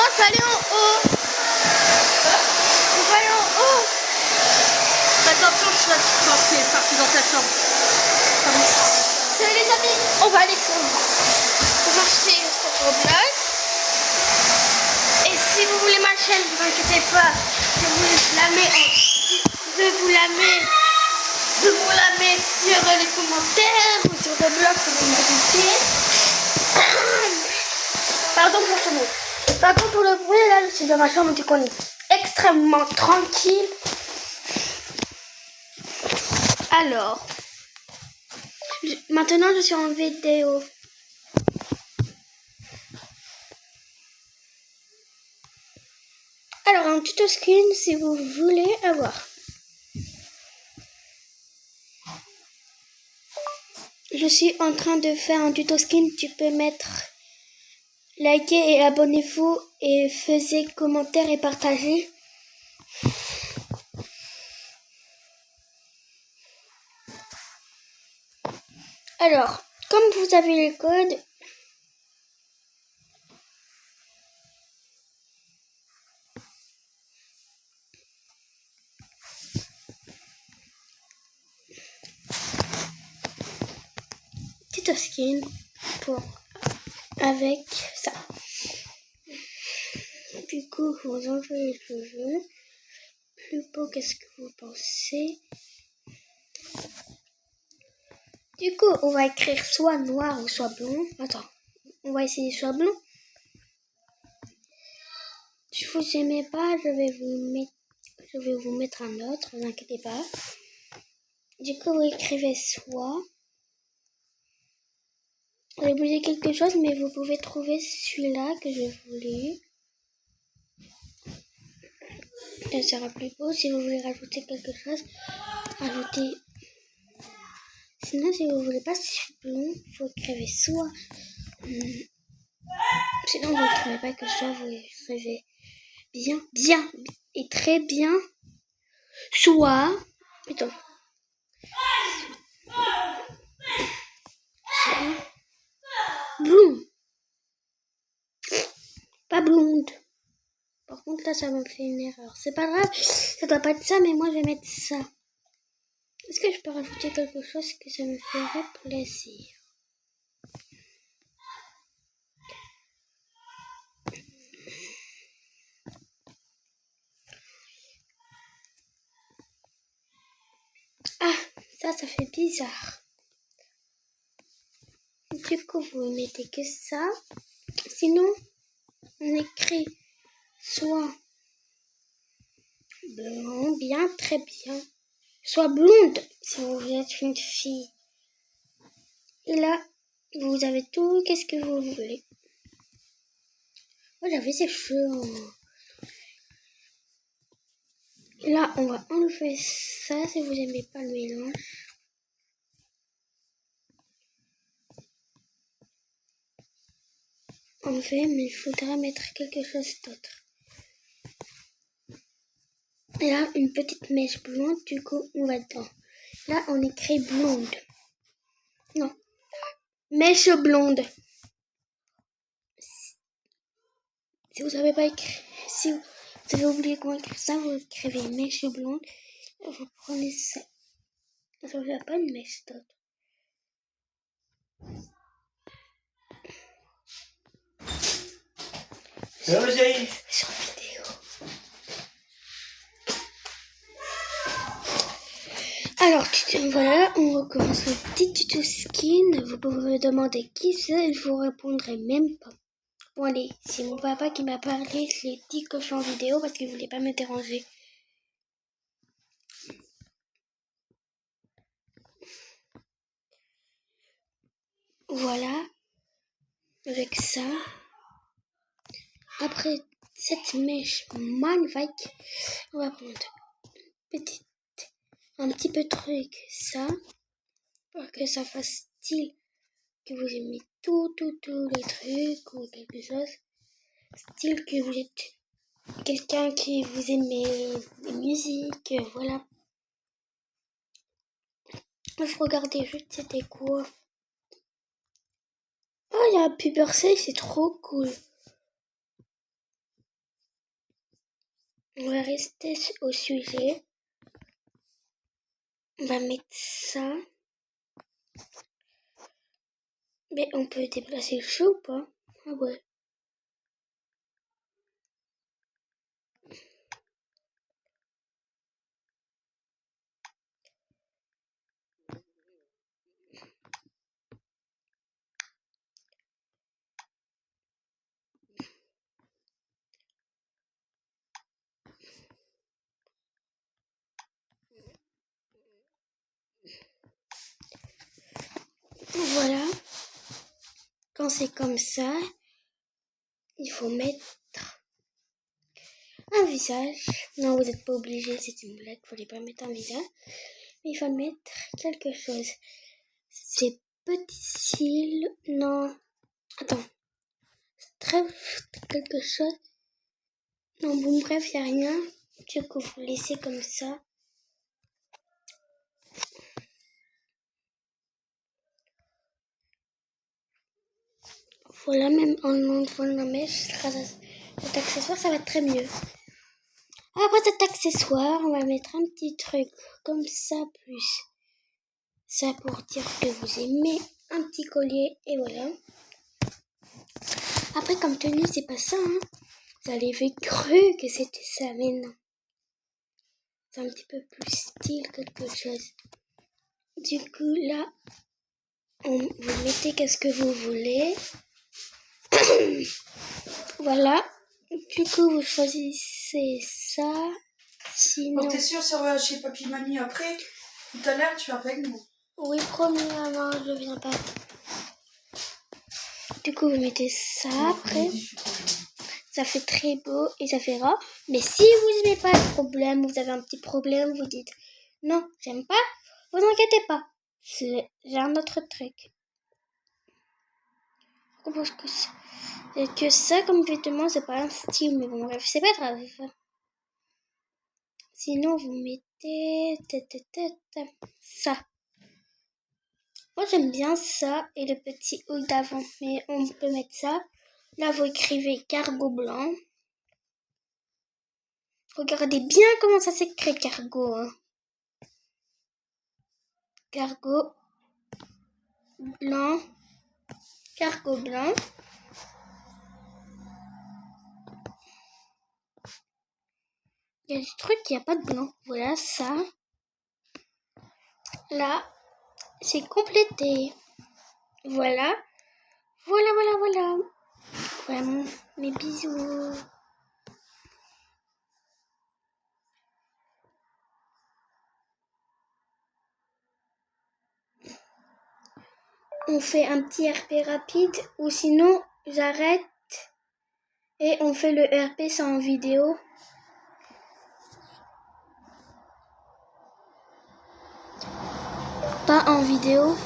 Maman, je vais aller en haut. Je vais aller en haut. Attention, je suis partie dans ta chambre. Salut les amis, on va aller sur Roblox. Et si vous voulez ma chaîne, ne vous inquiétez pas, je vous la mets sur les commentaires ou sur Roblox si vous m'invitez. Pardon pour ce mot. Pardon pour le bruit, là je suis dans ma chambre, du coup on est extrêmement tranquille. Alors, maintenant je suis en vidéo. Alors un tuto screen si vous voulez avoir. Je suis en train de faire un tuto skin. Tu peux mettre likez et abonnez-vous et faisez commentaires et partagez. Alors, comme vous avez le code, tuto skin pour avec ça. Du coup, vous enlevez les cheveux. Plus beau, qu'est-ce que vous pensez? Du coup, on va écrire soit noir ou soit blond. Attends, on va essayer soit blond. Si vous n'aimez pas, je vais vous mettre un autre, ne vous inquiétez pas. Du coup, vous écrivez soit. J'ai oublié quelque chose, mais vous pouvez trouver celui-là que je voulais. Ça sera plus beau. Si vous voulez rajouter quelque chose, rajoutez. Sinon, si vous voulez pas blond, vous écrivez soit. Sinon, vous ne trouvez pas que soit, vous écrivez bien et très bien. Soit. Plutôt. Blond. Pas blonde. Par contre, là, ça m'a fait une erreur. C'est pas grave. Ça doit pas être ça, mais moi, je vais mettre ça. Est-ce que je peux rajouter quelque chose que ça me ferait plaisir? Ah, ça fait bizarre. Du coup, vous mettez que ça. Sinon, on écrit soit blond, bien, très bien. Soit blonde, si vous êtes une fille. Et là, vous avez tout, qu'est-ce que vous voulez. Moi, j'avais ces cheveux en... Là, on va enlever ça si vous n'aimez pas le mélange. Enlever, mais il faudra mettre quelque chose d'autre. Et là, une petite mèche blonde, du coup, on va dedans. Là, on écrit blonde. Non. Mèche blonde. Si vous n'avez pas écrit, si vous avez oublié comment écrire ça, vous écrivez mèche blonde. Vous prenez ça. Ça ne fait pas une mèche d'autre. Sur vidéo. Alors, voilà, on recommence le petit tuto skin. Vous pouvez me demander qui c'est, je vous répondrai même pas. Bon allez, c'est mon papa qui m'a parlé, je l'ai dit que je suis en vidéo parce qu'il voulait pas me déranger. Voilà, avec ça. Après cette mèche magnifique, on va prendre un petit peu de truc, ça, pour que ça fasse style, que vous aimez tous les trucs ou quelque chose. Style que vous êtes quelqu'un qui vous aimez les musiques, voilà. Je regardais juste c'était quoi. Oh, il y a un Pubercell, c'est trop cool. On va rester au sujet. On va mettre ça. Mais on peut déplacer le chou ou pas? Ah ouais. Voilà. Quand c'est comme ça, il faut mettre un visage. Non, vous n'êtes pas obligé, c'est une blague, il ne fallait pas mettre un visage. Mais il faut mettre quelque chose. Ces petits cils, non. Attends. Très quelque chose. Non, bon, bref, il n'y a rien. Du coup, vous laissez comme ça. Voilà, même en enlevant la mèche, cet accessoire, ça va être très mieux. Après cet accessoire, on va mettre un petit truc comme ça, plus ça pour dire que vous aimez un petit collier, et voilà. Après, comme tenue, c'est pas ça, hein. Vous avez cru que c'était ça, mais non. C'est un petit peu plus style, quelque chose. Du coup, là, vous mettez qu'est-ce que vous voulez. Voilà. Du coup, vous choisissez ça. Sinon... Bon, t'es sûr, si on va chez papy mamie après, tout à l'heure, tu vas pas avec nous. Oui, promis, maman, je viens pas. Du coup, vous mettez ça après. Ça fait très beau et ça fait rare. Mais si vous n'aimez pas le problème, vous avez un petit problème, vous dites non, j'aime pas, vous inquiétez pas. J'ai un autre truc. Je pense que ça comme vêtement, c'est pas un style, mais bon, bref, c'est pas grave. Sinon, vous mettez ça. Moi, j'aime bien ça et le petit haut d'avant, mais on peut mettre ça. Là, vous écrivez cargo blanc. Regardez bien comment ça s'écrit cargo. Hein. Cargo blanc. Cargo blanc. Il y a des trucs, il n'y a pas de blanc. Voilà ça. Là, c'est complété. Voilà. Voilà. Voilà mes bisous. On fait un petit RP rapide ou sinon j'arrête et on fait le RP sans vidéo. Pas en vidéo.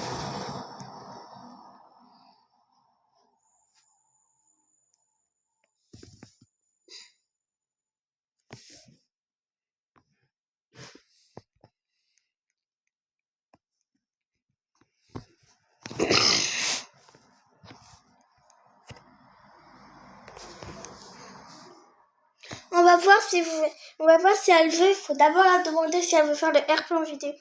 On va voir si elle veut. Il faut d'abord la demander si elle veut faire le RP en vidéo.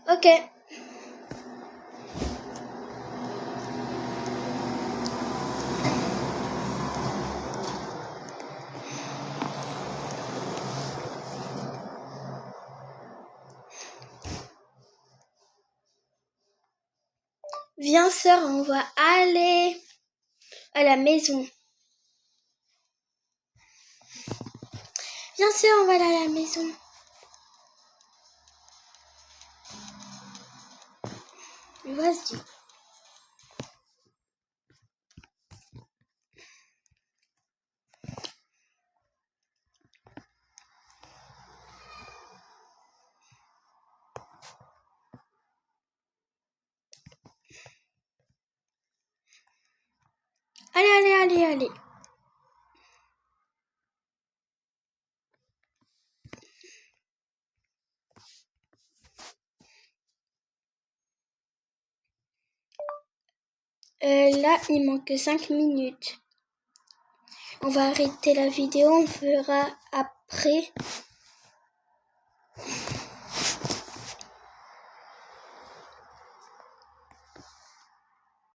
Ok. Viens sœur, on va aller à la maison. Viens sœur, on va aller à la maison. Vas-y. Allez. Là, il manque 5 minutes. On va arrêter la vidéo, on fera après.